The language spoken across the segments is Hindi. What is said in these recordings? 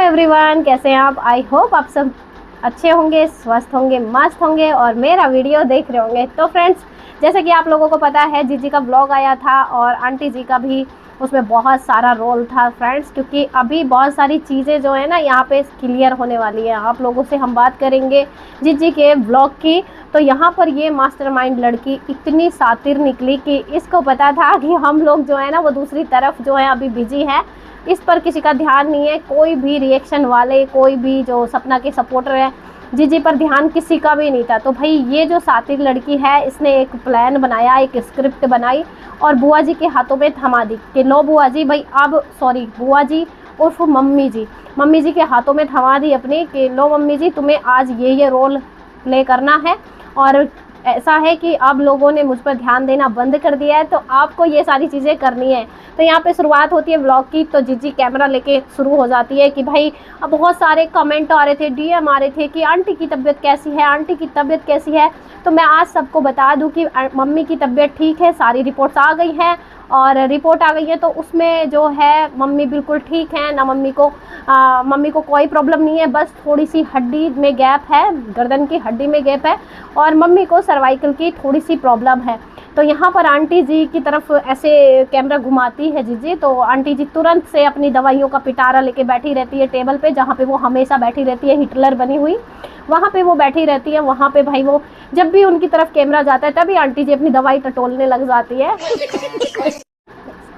एवरीवन, कैसे हैं आप। आई होप आप सब अच्छे होंगे, स्वस्थ होंगे, मस्त होंगे और मेरा वीडियो देख रहे होंगे। तो फ्रेंड्स, जैसे कि आप लोगों को पता है, जीजी का ब्लॉग आया था और आंटी जी का भी उसमें बहुत सारा रोल था फ्रेंड्स, क्योंकि अभी बहुत सारी चीज़ें जो है ना यहाँ पे क्लियर होने वाली हैं। आप लोगों से हम बात करेंगे जीजी के ब्लॉग की। तो यहाँ पर ये मास्टरमाइंड लड़की इतनी शातिर निकली कि इसको पता था कि हम लोग जो है ना वो दूसरी तरफ जो है अभी बिजी है, इस पर किसी का ध्यान नहीं है। कोई भी रिएक्शन वाले, कोई भी जो सपना के सपोर्टर है, जीजी पर ध्यान किसी का भी नहीं था। तो भाई ये जो शातिर लड़की है, इसने एक प्लान बनाया, एक स्क्रिप्ट बनाई और बुआ जी के हाथों में थमा दी कि लो बुआ जी, भाई अब सॉरी बुआ जी उर्फ मम्मी जी के हाथों में थमा दी अपनी कि लो मम्मी जी, तुम्हें आज ये रोल प्ले करना है और ऐसा है कि अब लोगों ने मुझ पर ध्यान देना बंद कर दिया है, तो आपको ये सारी चीज़ें करनी है। तो यहाँ पे शुरुआत होती है व्लॉग की। तो जीजी कैमरा लेके शुरू हो जाती है कि भाई अब बहुत सारे कमेंट आ रहे थे, डीएम आ रहे थे कि आंटी की तबीयत कैसी है, आंटी की तबीयत कैसी है। तो मैं आज सबको बता दूं कि मम्मी की तबीयत ठीक है, सारी रिपोर्ट्स आ गई हैं और रिपोर्ट आ गई है तो उसमें जो है मम्मी बिल्कुल ठीक है ना। मम्मी को कोई प्रॉब्लम नहीं है, बस थोड़ी सी हड्डी में गैप है, गर्दन की हड्डी में गैप है और मम्मी को सर्वाइकल की थोड़ी सी प्रॉब्लम है। तो यहाँ पर आंटी जी की तरफ ऐसे कैमरा घुमाती है जीजी, तो आंटी जी तुरंत से अपनी दवाइयों का पिटारा लेके बैठी रहती है टेबल पे, जहाँ पे वो हमेशा बैठी रहती है, हिटलर बनी हुई वहाँ पे वो बैठी रहती है। वहाँ पे भाई वो जब भी उनकी तरफ कैमरा जाता है तभी आंटी जी अपनी दवाई टटोलने लग जाती है।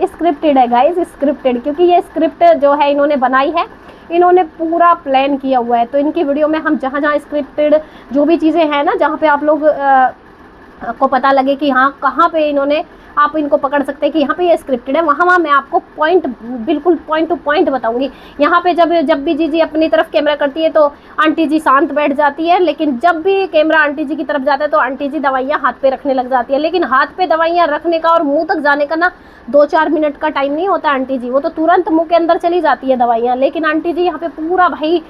स्क्रिप्टेड है गाइस, स्क्रिप्टेड, क्योंकि ये स्क्रिप्ट जो है इन्होंने बनाई है, इन्होंने पूरा प्लान किया हुआ है। तो इनकी वीडियो में हम जहाँ स्क्रिप्टेड जो भी चीज़ें हैं ना, जहाँ पे आप लोग को पता लगे कि हाँ कहाँ पे इन्होंने, आप इनको पकड़ सकते हैं कि यहाँ पे ये स्क्रिप्टेड है, वहाँ मैं आपको बिल्कुल पॉइंट टू पॉइंट बताऊंगी। यहाँ पे जब भी जीजी अपनी तरफ कैमरा करती है तो आंटी जी शांत बैठ जाती है, लेकिन जब भी कैमरा आंटी जी की तरफ जाता है तो आंटी जी दवाइयाँ हाथ पे रखने लग जाती है। लेकिन हाथ पे दवाइयाँ रखने का और मुँह तक जाने का ना 2-4 मिनट का टाइम नहीं होता आंटी जी, वो तो तुरंत मुँह के अंदर चली जाती है दवाइयाँ। लेकिन आंटी जी यहाँ पे पूरा भाई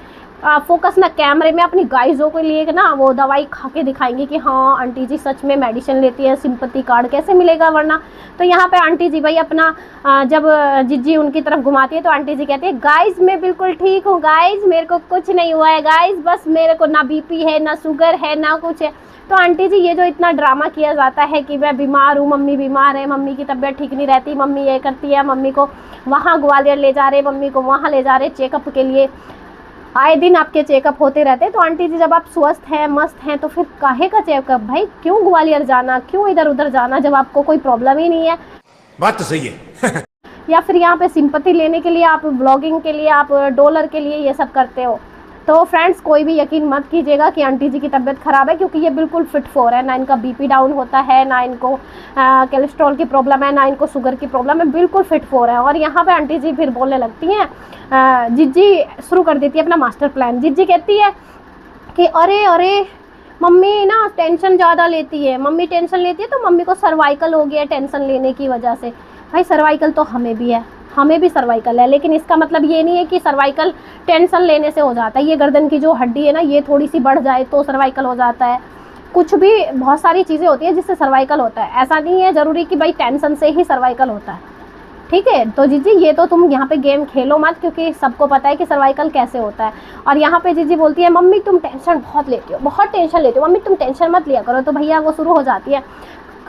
फोकस ना कैमरे में अपनी गाइजों के लिए ना वो दवाई खा के दिखाएंगी कि हाँ आंटी जी सच में मेडिसिन लेती है, सिंपैथी कार्ड कैसे मिलेगा वरना। तो यहाँ पे आंटी जी भाई अपना जब जीजी उनकी तरफ घुमाती है तो आंटी जी कहती है गाइज मैं बिल्कुल ठीक हूँ, गाइज मेरे को कुछ नहीं हुआ है, गाइज बस मेरे को ना बीपी है, ना शुगर है, ना कुछ है। तो आंटी जी ये जो इतना ड्रामा किया जाता है कि मैं बीमार हूँ, मम्मी बीमार है, मम्मी की तबीयत ठीक नहीं रहती, मम्मी ये करती है, मम्मी को वहाँ ग्वालियर ले जा रहे, मम्मी को वहाँ ले जा रहे चेकअप के लिए, आए दिन आपके चेकअप होते रहते हैं। तो आंटी जी जब आप स्वस्थ हैं, मस्त हैं, तो फिर काहे का चेकअप भाई, क्यों ग्वालियर जाना, क्यों इधर उधर जाना जब आपको कोई प्रॉब्लम ही नहीं है। बात तो सही है। या फिर यहाँ पे सिंपैथी लेने के लिए, आप ब्लॉगिंग के लिए, आप डॉलर के लिए ये सब करते हो। तो फ्रेंड्स कोई भी यकीन मत कीजिएगा कि आंटी जी की तबीयत ख़राब है, क्योंकि ये बिल्कुल फिट फॉर है। ना इनका बीपी डाउन होता है, ना इनको कोलेस्ट्रॉल की प्रॉब्लम है, ना इनको शुगर की प्रॉब्लम है, बिल्कुल फिट फॉर है। और यहाँ पे आंटी जी फिर बोलने लगती हैं, जीजी शुरू कर देती है अपना मास्टर प्लान। जीजी कहती है कि अरे मम्मी ना टेंशन ज़्यादा लेती है, मम्मी टेंशन लेती है तो मम्मी को सर्वाइकल हो गया है टेंशन लेने की वजह से। भाई सर्वाइकल तो हमें भी है, हमें भी सर्वाइकल है, लेकिन इसका मतलब ये नहीं है कि सर्वाइकल टेंशन लेने से हो जाता है। ये गर्दन की जो हड्डी है ना, ये थोड़ी सी बढ़ जाए तो सर्वाइकल हो जाता है। कुछ भी बहुत सारी चीज़ें होती हैं जिससे सर्वाइकल होता है, ऐसा नहीं है ज़रूरी कि भाई टेंशन से ही सर्वाइकल होता है, ठीक है। तो जीजी ये तो तुम यहाँ पे गेम खेलो मत, क्योंकि सबको पता है कि सर्वाइकल कैसे होता है। और यहाँ पे जीजी बोलती है मम्मी तुम टेंशन बहुत लेती हो, बहुत टेंशन लेती हो, मम्मी तुम टेंशन मत लिया करो। तो भैया वो शुरू हो जाती है,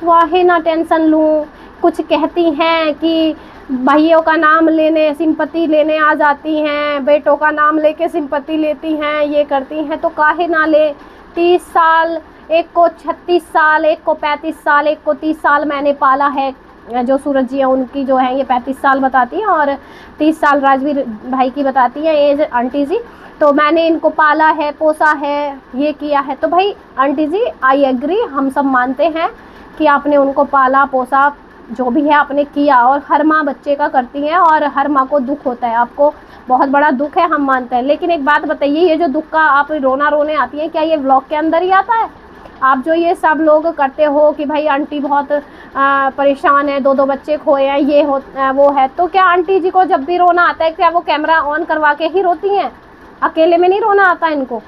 वाहे ना टेंशन लूँ, कुछ कहती हैं कि भाइयों का नाम लेने सिंपैथी लेने आ जाती हैं, बेटों का नाम लेके सिंपैथी लेती हैं, ये करती हैं, तो काहे ना ले। 30 साल, एक को 36 साल, एक को 35 साल, एक को 30 साल मैंने पाला है। जो सूरज जी हैं उनकी जो है ये 35 साल बताती हैं और 30 साल राजवीर भाई की बताती है एज आंटी जी। तो मैंने इनको पाला है, पोसा है, ये किया है। तो भाई आंटी जी आई एग्री, हम सब मानते हैं कि आपने उनको पाला पोसा, जो भी है आपने किया, और हर माँ बच्चे का करती है और हर माँ को दुख होता है, आपको बहुत बड़ा दुख है, हम मानते हैं। लेकिन एक बात बताइए, ये जो दुख का आप रोना रोने आती है, क्या ये व्लॉग के अंदर ही आता है? आप जो ये सब लोग करते हो कि भाई आंटी बहुत परेशान है, 2 बच्चे खोए हैं, ये वो है, तो क्या आंटी जी को जब भी रोना आता है क्या वो कैमरा ऑन करवा के ही रोती हैं? अकेले में नहीं रोना आता इनको?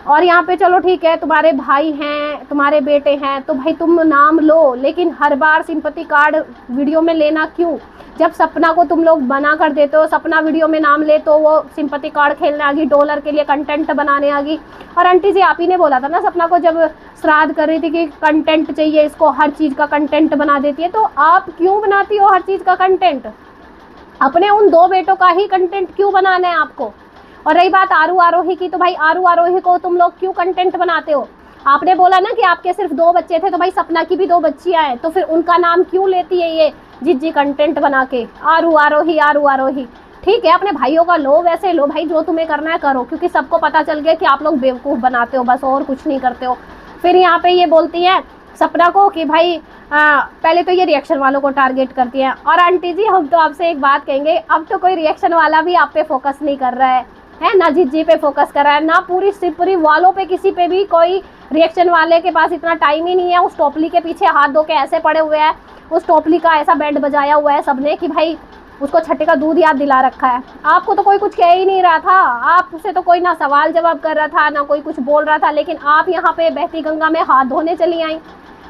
और यहाँ पे चलो ठीक है, तुम्हारे भाई हैं, तुम्हारे बेटे हैं, तो भाई तुम नाम लो, लेकिन हर बार सिंपैथी कार्ड वीडियो में लेना क्यों? जब सपना को तुम लोग बना कर देते हो, सपना वीडियो में नाम ले तो वो सिंपैथी कार्ड खेलने आ गई, डॉलर के लिए कंटेंट बनाने आ गई। और आंटी जी आप ही ने बोला था ना सपना को, जब श्राद्ध कर रही थी कि कंटेंट चाहिए इसको, हर चीज़ का कंटेंट बना देती है। तो आप क्यों बनाती हो हर चीज़ का कंटेंट? अपने उन 2 बेटों का ही कंटेंट क्यों बनाना है आपको? और रही बात आरू आरोही की, तो भाई आरू आरोही को तुम लोग क्यों कंटेंट बनाते हो? आपने बोला ना कि आपके सिर्फ 2 बच्चे थे, तो भाई सपना की भी 2 बच्चियां हैं, तो फिर उनका नाम क्यों लेती है ये जिज्जी कंटेंट बना के, आरू आरोही आरू आरोही? ठीक है, अपने भाइयों का लो, वैसे लो भाई, जो तुम्हें करना है करो, क्योंकि सबको पता चल गया कि आप लोग बेवकूफ़ बनाते हो, बस और कुछ नहीं करते हो। फिर यहाँ पे ये बोलती है सपना को कि भाई पहले तो ये रिएक्शन वालों को टारगेट करती है। और आंटी जी हम तो आपसे एक बात कहेंगे, अब तो कोई रिएक्शन वाला भी आप पे फोकस नहीं कर रहा है ना जिज्जी पे फोकस कर रहा है, ना पूरी वालों पे, किसी पे भी कोई रिएक्शन वाले के पास इतना टाइम ही नहीं है। उस टोपली के पीछे हाथ धो के ऐसे पड़े हुए हैं, उस टोपली का ऐसा बैंड बजाया हुआ है सबने कि भाई उसको छठे का दूध याद दिला रखा है। आपको तो कोई कुछ कह ही नहीं रहा था, आपसे तो कोई ना सवाल जवाब कर रहा था, ना कोई कुछ बोल रहा था, लेकिन आप यहाँ पे बहती गंगा में हाथ धोने चली आई।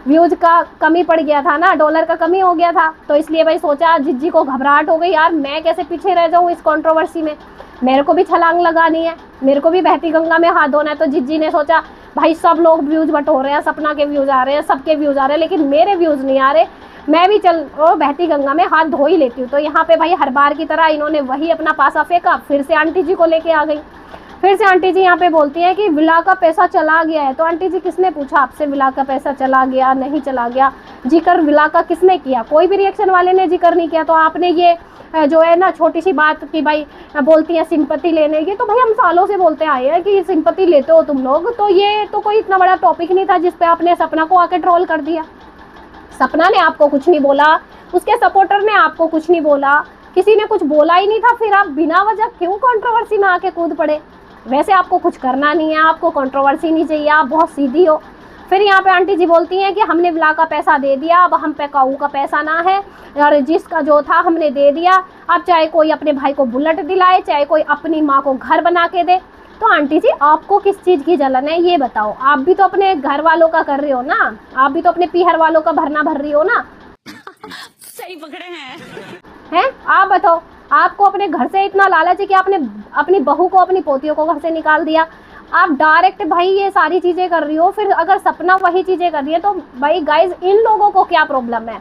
व्यूज का कमी पड़ गया था ना, डॉलर का कमी हो गया था, तो इसलिए भाई सोचा, जिज्जी को घबराहट हो गई, यार मैं कैसे पीछे रह जाऊँ इस कंट्रोवर्सी में, मेरे को भी छलांग लगानी है, मेरे को भी बहती गंगा में हाथ धोना है। तो जिज्जी ने सोचा भाई सब लोग व्यूज बटोर रहे हैं, सपना के व्यूज आ रहे हैं, सबके व्यूज आ रहे हैं, लेकिन मेरे व्यूज नहीं आ रहे, मैं भी चल बहती गंगा में हाथ धो ही लेती हूँ। तो यहाँ पे भाई हर बार की तरह इन्होंने वही अपना पासा फेंका, फिर से आंटी जी को लेके आ गई। फिर से आंटी जी यहाँ पे बोलती हैं कि विला का पैसा चला गया है। तो आंटी जी किसने पूछा आपसे विला का पैसा चला गया नहीं चला गया? जिक्र विला का किसने किया? कोई भी रिएक्शन वाले ने जिक्र नहीं किया। तो आपने ये जो है ना छोटी सी बात की भाई बोलती हैं सिंपैथी लेने की, तो भाई हम सालों से बोलते आए हैं कि सिंपैथी लेते हो तुम लोग, तो ये तो कोई इतना बड़ा टॉपिक नहीं था जिसपे आपने सपना को आके ट्रोल कर दिया। सपना ने आपको कुछ नहीं बोला, उसके सपोर्टर ने आपको कुछ नहीं बोला, किसी ने कुछ बोला ही नहीं था, फिर आप बिना वजह क्यों कंट्रोवर्सी में आके कूद पड़े? वैसे आपको कुछ करना नहीं है, आपको कंट्रोवर्सी नहीं चाहिए, आप बहुत सीधी हो। फिर यहाँ पे आंटी जी बोलती हैं कि हमने विला का पैसा दे दिया, अब हम पे काऊ का पैसा ना है, और जिसका जो था हमने दे दिया, अब चाहे कोई अपने भाई को बुलेट दिलाए, चाहे कोई अपनी माँ को घर बना के दे। तो आंटी जी आपको किस चीज़ की जलन है ये बताओ? आप भी तो अपने घर वालों का कर रहे हो ना, आप भी तो अपने पीहर वालों का भरना भर रही हो ना। सही पकड़े हैं आप बताओ, आपको अपने घर से इतना लालच है कि आपने अपनी बहू को, अपनी पोतियों को घर से निकाल दिया। आप डायरेक्ट भाई ये सारी चीज़ें कर रही हो, फिर अगर सपना वही चीज़ें कर रही है तो भाई गाइज इन लोगों को क्या प्रॉब्लम है?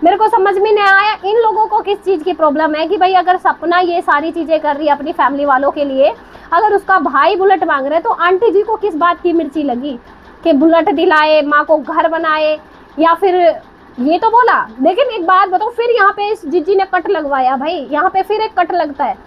मेरे को समझ में नहीं आया इन लोगों को किस चीज़ की प्रॉब्लम है कि भाई अगर सपना ये सारी चीज़ें कर रही है अपनी फैमिली वालों के लिए, अगर उसका भाई बुलेट मांग रहे तो आंटी जी को किस बात की मिर्ची लगी कि बुलेट दिलाए, माँ को घर बनाए, या फिर ये तो बोला। लेकिन एक बात बताओ, फिर यहाँ पे इस जिज्जी ने कट लगवाया भाई, यहाँ पे फिर एक कट लगता है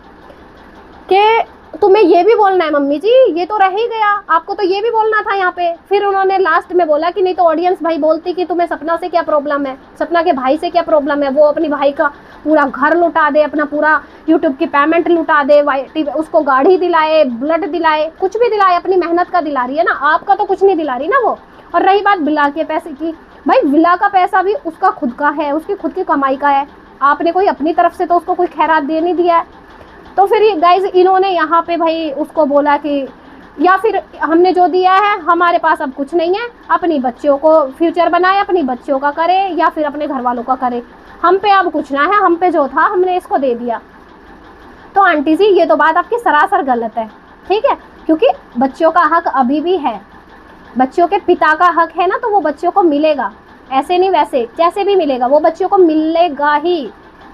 कि तुम्हें ये भी बोलना है मम्मी जी, ये तो रह ही गया, आपको तो ये भी बोलना था यहाँ पे। फिर उन्होंने लास्ट में बोला कि नहीं तो ऑडियंस भाई बोलती कि तुम्हें सपना से क्या प्रॉब्लम है, सपना के भाई से क्या प्रॉब्लम है, वो अपनी भाई का पूरा घर लुटा दे, अपना पूरा यूट्यूब की पेमेंट लुटा दे, उसको गाड़ी दिलाए, बुलेट दिलाए, कुछ भी दिलाए, अपनी मेहनत का दिला रही है ना, आपका तो कुछ नहीं दिला रही ना वो। और रही बात विला के पैसे की, भाई विला का पैसा भी उसका खुद का है, उसकी खुद की कमाई का है, आपने कोई अपनी तरफ से तो उसको कोई खैरात दे नहीं दिया है। तो फिर गाइज इन्होंने यहाँ पे भाई उसको बोला कि या फिर हमने जो दिया है हमारे पास अब कुछ नहीं है, अपनी बच्चियों को फ्यूचर बनाए, अपनी बच्चियों का करे या फिर अपने घर वालों का करे, हम पे अब कुछ ना है, हम पे जो था हमने इसको दे दिया। तो आंटी जी ये तो बात आपकी सरासर गलत है, ठीक है, क्योंकि बच्चों का हक अभी भी है, बच्चों के पिता का हक है ना, तो वो बच्चों को मिलेगा, ऐसे नहीं वैसे, जैसे भी मिलेगा वो बच्चों को मिलेगा ही,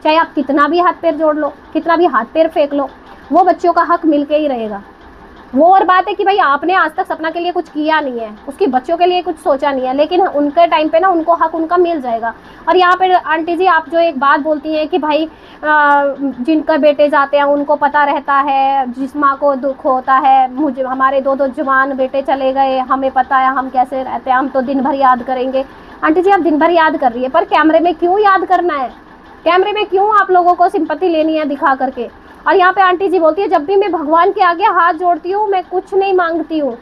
चाहे आप कितना भी हाथ पैर जोड़ लो, कितना भी हाथ पैर फेंक लो, वो बच्चों का हक मिल के ही रहेगा। वो और बात है कि भाई आपने आज तक सपना के लिए कुछ किया नहीं है, उसकी बच्चों के लिए कुछ सोचा नहीं है, लेकिन उनके टाइम पे ना उनको हक उनका मिल जाएगा। और यहाँ पे आंटी जी आप जो एक बात बोलती हैं कि भाई जिनका बेटे जाते हैं उनको पता रहता है, जिस माँ को दुख होता है, मुझे हमारे 2 जवान बेटे चले गए, हमें पता है हम कैसे रहते हैं, हम तो दिन भर याद करेंगे। आंटी जी आप दिन भर याद कर रही है, पर कैमरे में क्यों याद करना है? कैमरे में क्यों आप लोगों को सिंपैथी लेनी है दिखा करके? और यहाँ पे आंटी जी बोलती है जब भी मैं भगवान के आगे हाथ जोड़ती हूँ मैं कुछ नहीं मांगती हूँ,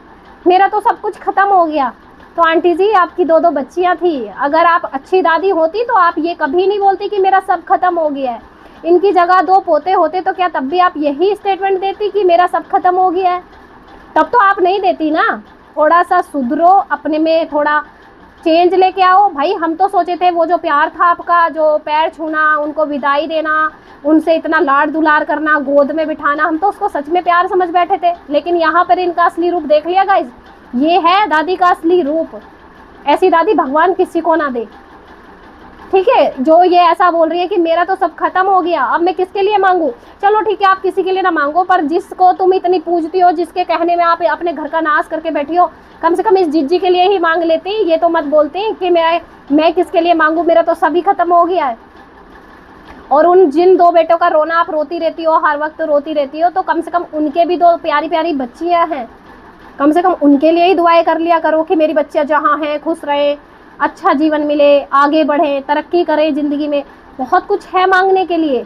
मेरा तो सब कुछ ख़त्म हो गया। तो आंटी जी आपकी 2 बच्चियाँ थी, अगर आप अच्छी दादी होती तो आप ये कभी नहीं बोलती कि मेरा सब खत्म हो गया है। इनकी जगह 2 पोते होते तो क्या तब भी आप यही स्टेटमेंट देती कि मेरा सब खत्म हो गया है? तब तो आप नहीं देती ना। थोड़ा सा सुधरो, अपने में थोड़ा चेंज लेके आओ भाई। हम तो सोचे थे वो जो प्यार था आपका, जो पैर छूना, उनको विदाई देना, उनसे इतना लाड़ दुलार करना, गोद में बिठाना, हम तो उसको सच में प्यार समझ बैठे थे। लेकिन यहाँ पर इनका असली रूप देख लिया गाइस, ये है दादी का असली रूप। ऐसी दादी भगवान किसी को ना दे, ठीक है। जो ये ऐसा बोल रही है कि मेरा तो सब खत्म हो गया, अब मैं किसके लिए मांगू। चलो ठीक है, आप किसी के लिए ना मांगो, पर जिसको तुम इतनी पूजती हो, जिसके कहने में आप अपने घर का नाश करके बैठी हो, कम से कम इस जिज्जी के लिए ही मांग लेती। ये तो मत बोलती कि मैं किसके लिए मांगू, मेरा तो सभी खत्म हो गया है। और उन जिन 2 बेटों का रोना आप रोती रहती हो, हर वक्त रोती रहती हो, तो कम से कम उनके भी 2 प्यारी प्यारी बच्चियां हैं, कम से कम उनके लिए ही दुआएं कर लिया करो कि मेरी बच्चियां जहाँ हैं खुश रहे, अच्छा जीवन मिले, आगे बढ़े, तरक्की करें ज़िंदगी में। बहुत कुछ है मांगने के लिए।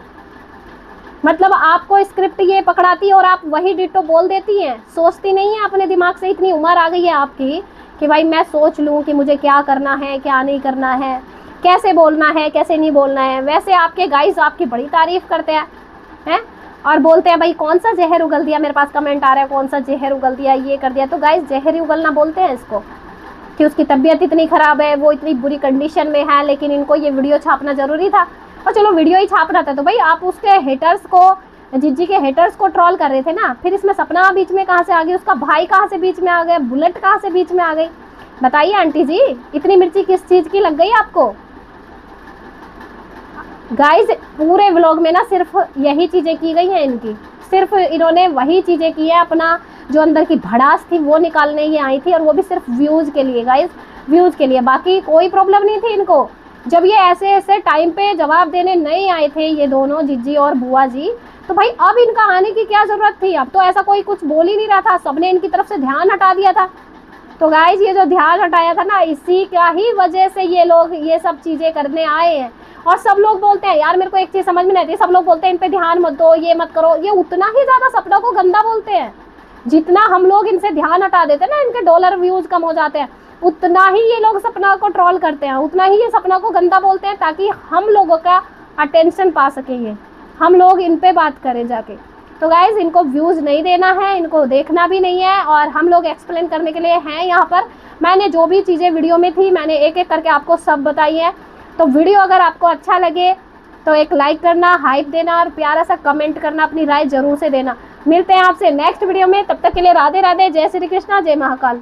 मतलब आपको स्क्रिप्ट ये पकड़ाती है और आप वही डिट्टो बोल देती हैं, सोचती नहीं है अपने दिमाग से। इतनी उम्र आ गई है आपकी कि भाई मैं सोच लूँ कि मुझे क्या करना है, क्या नहीं करना है, कैसे बोलना है, कैसे नहीं बोलना है। वैसे आपके गाइस आपकी बड़ी तारीफ़ करते हैं और बोलते हैं भाई कौन सा जहर उगल दिया, मेरे पास कमेंट आ रहा है कौन सा जहर उगल दिया, ये कर दिया। तो गाइस जहर ही उगलना बोलते हैं इसको, कि उसकी तबीयत इतनी ख़राब है, वो इतनी बुरी कंडीशन में है, लेकिन इनको ये वीडियो छापना ज़रूरी था। और चलो वीडियो ही छापना था तो भाई आप उसके हेटर्स को, जिज्जी के हेटर्स को ट्रोल कर रहे थे ना, फिर इसमें सपना बीच में कहाँ से आ गई, उसका भाई कहाँ से बीच में आ गया, बुलेट कहाँ से बीच में आ गई। बताइए आंटी जी, इतनी मिर्ची किस चीज़ की लग गई आपको। गाइस पूरे व्लॉग में ना सिर्फ यही चीज़ें की गई हैं इनकी, सिर्फ इन्होंने वही चीज़ें की है, अपना जो अंदर की भड़ास थी वो निकालने ही आई थी, और वो भी सिर्फ व्यूज़ के लिए गाइस, व्यूज़ के लिए। बाकी कोई प्रॉब्लम नहीं थी इनको। जब ये ऐसे ऐसे टाइम पे जवाब देने नहीं आए थे ये दोनों, जिज्जी और बुआ जी, तो भाई अब इनका आने की क्या ज़रूरत थी। अब तो ऐसा कोई कुछ बोल ही नहीं रहा था, सबने इनकी तरफ से ध्यान हटा दिया था। तो गाइस ये जो ध्यान हटाया था ना, इसी का ही वजह से ये लोग ये सब चीज़ें करने आए हैं। और सब लोग बोलते हैं, यार मेरे को एक चीज़ समझ में नहीं आती, सब लोग बोलते हैं इन पे ध्यान मत दो, ये मत करो। ये उतना ही ज़्यादा सपना को गंदा बोलते हैं, जितना हम लोग इनसे ध्यान हटा देते हैं ना, इनके डॉलर व्यूज़ कम हो जाते हैं, उतना ही ये लोग सपना को ट्रोल करते हैं, उतना ही ये सपना को गंदा बोलते हैं, ताकि हम लोगों का अटेंशन पा सकेंगे, हम लोग इन पे बात करें जाके। तो गाइज़ इनको व्यूज़ नहीं देना है, इनको देखना भी नहीं है, और हम लोग एक्सप्लेन करने के लिए हैं यहाँ पर। मैंने जो भी चीज़ें वीडियो में थी मैंने एक एक करके आपको सब बताई है। तो वीडियो अगर आपको अच्छा लगे तो एक लाइक करना, हाइप देना और प्यारा सा कमेंट करना, अपनी राय जरूर से देना। मिलते हैं आपसे नेक्स्ट वीडियो में, तब तक के लिए राधे राधे, जय श्री कृष्णा, जय महाकाल।